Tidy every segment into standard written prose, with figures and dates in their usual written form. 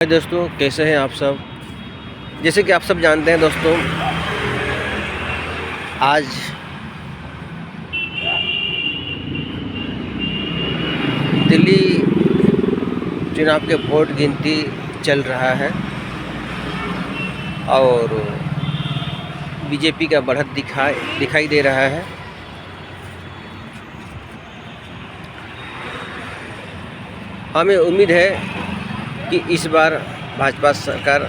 हाय दोस्तों, कैसे हैं आप सब। जैसे कि आप सब जानते हैं दोस्तों, आज दिल्ली चुनाव के वोट गिनती चल रहा है और बीजेपी का बढ़त दिखाई दे रहा है। हमें उम्मीद है कि इस बार भाजपा सरकार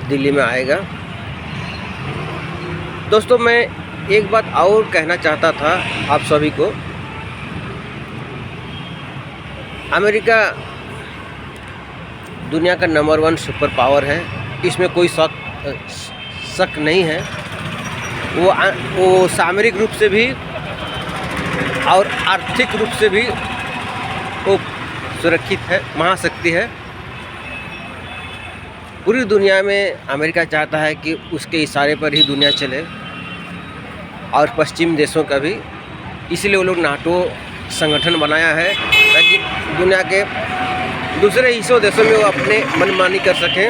दिल्ली में आएगा। दोस्तों, मैं एक बात और कहना चाहता था आप सभी को। अमेरिका दुनिया का नंबर 1 सुपर पावर है, इसमें कोई शक नहीं है। वो सामरिक रूप से भी और आर्थिक रूप से भी वो सुरक्षित है, महाशक्ति है। पूरी दुनिया में अमेरिका चाहता है कि उसके इशारे पर ही दुनिया चले, और पश्चिम देशों का भी। इसलिए वो लोग नाटो संगठन बनाया है ताकि दुनिया के दूसरे हिस्सों देशों में वो अपने मनमानी कर सकें।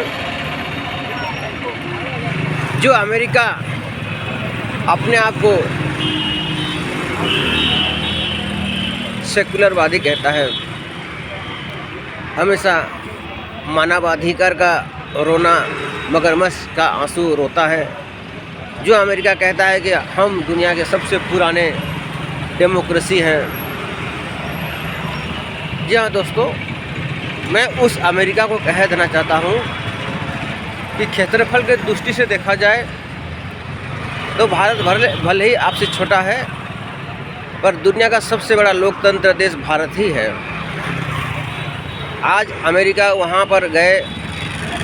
जो अमेरिका अपने आप को सेकुलरवादी कहता है, हमेशा मानवाधिकार का रोना मगरमच्छ का आंसू रोता है। जो अमेरिका कहता है कि हम दुनिया के सबसे पुराने डेमोक्रेसी हैं। जी हाँ दोस्तों, मैं उस अमेरिका को कह देना चाहता हूँ कि क्षेत्रफल के दृष्टि से देखा जाए तो भारत भले ही आपसे छोटा है, पर दुनिया का सबसे बड़ा लोकतंत्र देश भारत ही है। आज अमेरिका वहाँ पर गए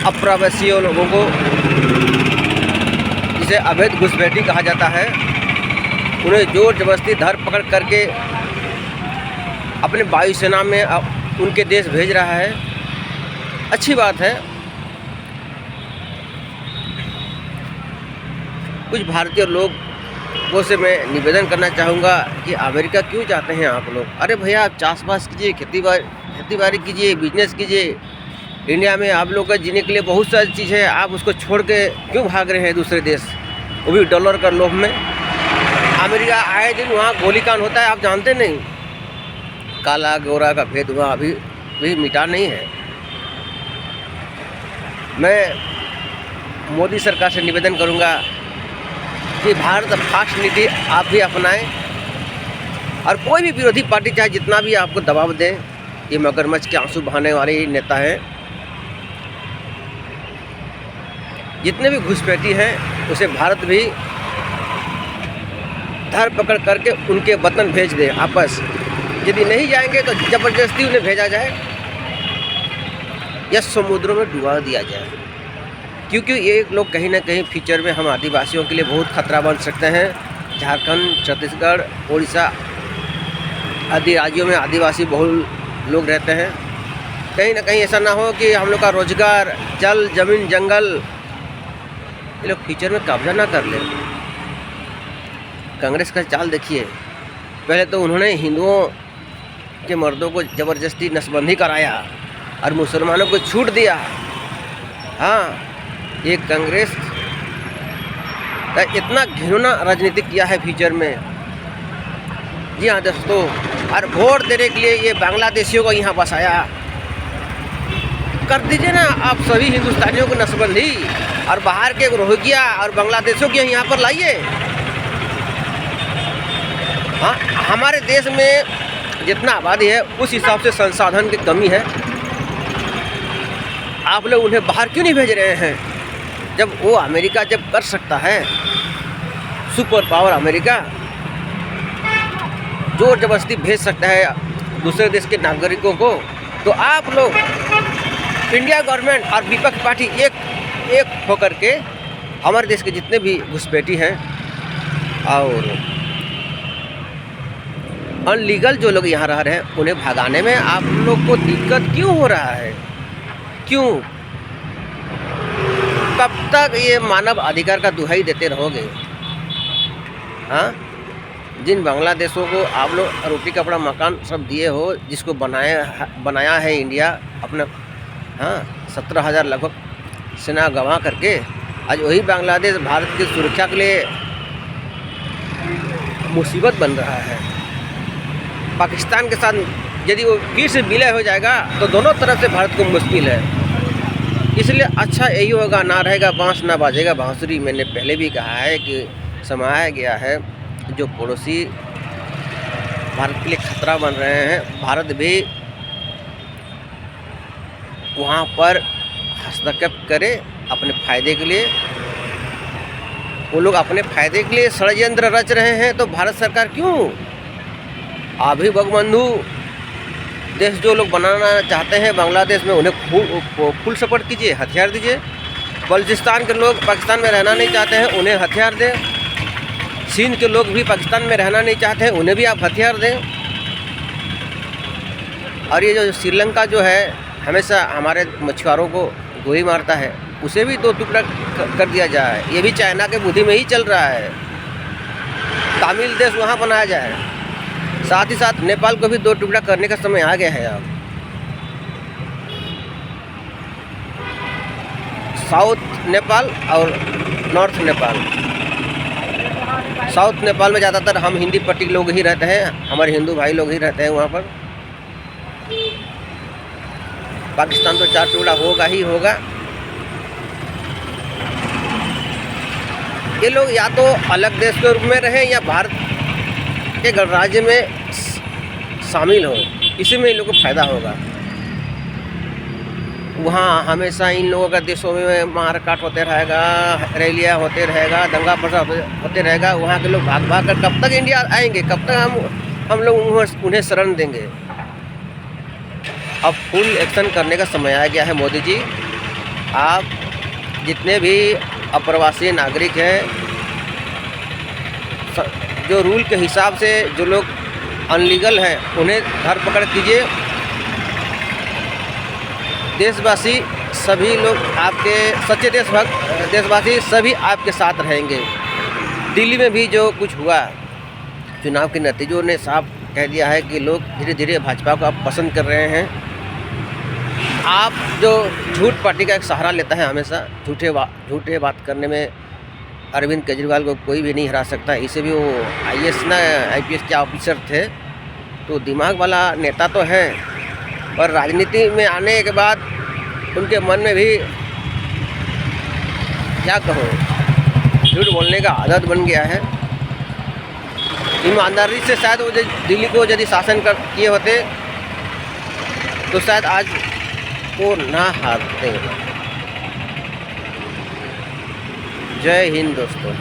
अप्रवासियों लोगों को, जिसे अवैध घुसपैठी कहा जाता है, उन्हें जोर जबरदस्ती धर पकड़ करके अपने वायुसेना में उनके देश भेज रहा है। अच्छी बात है। कुछ भारतीय लोगों से मैं निवेदन करना चाहूँगा कि अमेरिका क्यों जाते हैं आप लोग। अरे भैया, आप चाषबास कीजिए, खेती बाड़ी कीजिए, बिजनेस कीजिए। इंडिया में आप लोग का जीने के लिए बहुत सारी चीज़ है, आप उसको छोड़ के क्यों भाग रहे हैं दूसरे देश, वो भी डॉलर का लोभ में। अमेरिका आए दिन वहाँ गोलीकांड होता है, आप जानते नहीं। काला गोरा का भेद वहाँ अभी भी मिटा नहीं है। मैं मोदी सरकार से निवेदन करूँगा कि भारत फास्ट नीति आप भी अपनाएं, और कोई भी विरोधी पार्टी चाहे जितना भी आपको दबाव दे, ये मगरमच्छ के आंसू बहाने वाले ही नेता हैं। जितने भी घुसपैठी हैं उसे भारत भी धर पकड़ करके उनके वतन भेज दे आपस। यदि नहीं जाएंगे तो ज़बरदस्ती उन्हें भेजा जाए या समुद्रों में डुबा दिया जाए, क्योंकि ये लोग कहीं ना कहीं फ्यूचर में हम आदिवासियों के लिए बहुत खतरा बन सकते हैं। झारखंड, छत्तीसगढ़, उड़ीसा आदि राज्यों में आदिवासी बहुल लोग रहते हैं। कहीं ना कहीं ऐसा ना हो कि हम लोग का रोजगार, जल, जमीन, जंगल, ये लोग फ्यूचर में कब्जा ना कर लें। कांग्रेस का चाल देखिए। पहले तो उन्होंने हिंदुओं के मर्दों को ज़बरदस्ती नसबंदी कराया और मुसलमानों को छूट दिया। हाँ, ये कांग्रेस इतना घिनौना राजनीति किया है फ्यूचर में। जी हाँ दोस्तों, और वोट देने के लिए ये बांग्लादेशियों को यहाँ बसाया। कर दीजिए ना आप सभी हिंदुस्तानियों को नसबंदी, और बाहर के रोहिंग्या और बांग्लादेशियों को यहाँ पर लाइए। हाँ, हमारे देश में जितना आबादी है उस हिसाब से संसाधन की कमी है। आप लोग उन्हें बाहर क्यों नहीं भेज रहे हैं, जब वो अमेरिका जब कर सकता है, सुपर पावर अमेरिका जोर जबरदस्ती भेज सकता है दूसरे देश के नागरिकों को। तो आप लोग इंडिया गवर्नमेंट और विपक्ष पार्टी एक होकर के हमारे देश के जितने भी घुसपैठी हैं और अनलीगल जो लोग यहाँ रह रहे हैं, उन्हें भगाने में आप लोग को दिक्कत क्यों हो रहा है। क्यों? कब तक ये मानव अधिकार का दुहाई देते रहोगे? हाँ, जिन बांग्लादेशों को आप लोग रोटी कपड़ा मकान सब दिए हो, जिसको बनाया है इंडिया अपना हाँ, 17,000 लगभग सेना गंवा करके आज वही बांग्लादेश भारत की सुरक्षा के लिए मुसीबत बन रहा है। पाकिस्तान के साथ यदि वो फिर से विलय हो जाएगा तो दोनों तरफ से भारत को मुश्किल है। इसलिए अच्छा यही होगा, ना रहेगा बांस ना बाजेगा बांसुरी। मैंने पहले भी कहा है कि समाया गया है जो पड़ोसी भारत के लिए खतरा बन रहे हैं, भारत भी वहाँ पर हस्तक्षेप करे अपने फ़ायदे के लिए। वो लोग अपने फ़ायदे के लिए षड्यंत्र रच रहे हैं, तो भारत सरकार क्यों? अभी बंगबंधु देश जो लोग बनाना चाहते हैं बांग्लादेश में, उन्हें फुल सपोर्ट कीजिए, हथियार दीजिए। बलूचिस्तान के लोग पाकिस्तान में रहना नहीं चाहते हैं, उन्हें हथियार दें। चीन के लोग भी पाकिस्तान में रहना नहीं चाहते हैं, उन्हें भी आप हथियार दें। और ये जो श्रीलंका जो है हमेशा हमारे मछुआरों को गोली मारता है, उसे भी 2 टुकड़ा कर दिया जाए। ये भी चाइना के बुद्धि में ही चल रहा है। तमिल देश वहाँ बनाया जाए। साथ ही साथ नेपाल को भी 2 टुकड़ा करने का समय आ गया है। अब साउथ नेपाल और नॉर्थ नेपाल। साउथ नेपाल में ज़्यादातर हम हिंदी पट्टी लोग ही रहते हैं, हमारे हिंदू भाई लोग ही रहते हैं वहाँ पर। पाकिस्तान तो 4 टुकड़ा होगा ही होगा। ये लोग या तो अलग देश के रूप में रहें या भारत के गणराज्य में शामिल हो, इसी में इन लोगों को फ़ायदा होगा। वहाँ हमेशा इन लोगों का देशों में मारकाट होते रहेगा, रैलियाँ होते रहेगा, दंगा फसाद होते रहेगा। वहाँ के लोग भाग भाग कर कब तक इंडिया आएंगे? कब तक हम लोग उन्हें शरण देंगे? अब फुल एक्शन करने का समय आ गया है मोदी जी। आप जितने भी अप्रवासी नागरिक हैं, जो रूल के हिसाब से जो लोग अनलीगल हैं, उन्हें धरपकड़ कीजिए। देशवासी सभी लोग आपके सच्चे देशवासी सभी आपके साथ रहेंगे। दिल्ली में भी जो कुछ हुआ, चुनाव के नतीजों ने साफ कह दिया है कि लोग धीरे धीरे भाजपा को आप पसंद कर रहे हैं। आप जो झूठ पार्टी का एक सहारा लेता है, हमेशा झूठे बात करने में अरविंद केजरीवाल को कोई भी नहीं हरा सकता। इसे भी वो IPS के ऑफिसर थे, तो दिमाग वाला नेता तो है, पर राजनीति में आने के बाद उनके मन में भी क्या कहो, झूठ बोलने का आदत बन गया है। ईमानदारी से शायद वो दिल्ली को यदि शासन किए होते तो शायद आज वो ना हारते। जय हिंद दोस्तों।